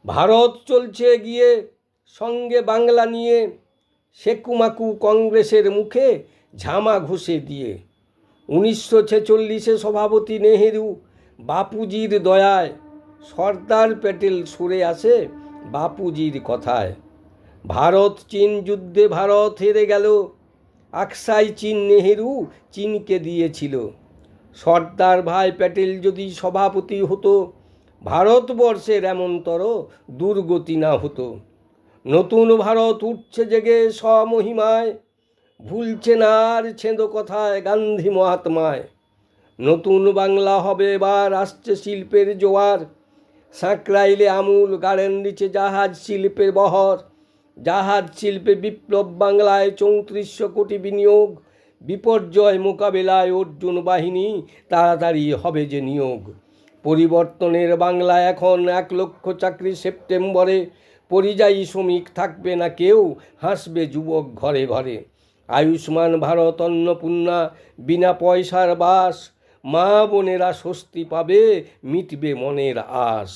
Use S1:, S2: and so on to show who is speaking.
S1: ভারত চলছে এগিয়ে, সঙ্গে বাংলা নিয়ে, সেকুমাকু কংগ্রেসের মুখে ঝামা ঘষে দিয়ে। 1946-এ সভাপতি নেহেরু বাপুজির দয়ায়, সর্দার প্যাটেল সরে আসে বাপুজির কথায়। ভারত চীন যুদ্ধে ভারত হেরে গেল, আকসাই চীন নেহেরু চীনকে দিয়েছিল। সর্দার ভাই প্যাটেল যদি সভাপতি হতো, ভারতবর্ষের এমনতর দুর্গতি না হতো। নতুন ভারত উঠছে জেগে স্বমহিমায়, ভুলছে না আর ছেঁদো কথায় গান্ধী মহাত্মায়। নতুন বাংলা হবে এবার, আসছে শিল্পের জোয়ার। সাঁকরাইলে আমূল গাড়েন দিচ্ছে জাহাজ শিল্পের বহর। জাহাজ শিল্পে বিপ্লব, বাংলায় 3400 কোটি বিনিয়োগ। বিপর্যয় মোকাবেলায় অর্জুন বাহিনী তাড়াতাড়ি হবে যে নিয়োগ। পরিবর্তনের বাংলা এখন 1 লক্ষ চাকরি সেপ্টেম্বরে। পরিযায়ী শ্রমিক থাকবে না কেউ, হাসবে যুবক ঘরে ঘরে। আয়ুষ্মান ভারত, অন্নপূর্ণা, বিনা পয়সার বাস। মা বোনেরা স্বস্তি পাবে, মিটবে মনের আশ।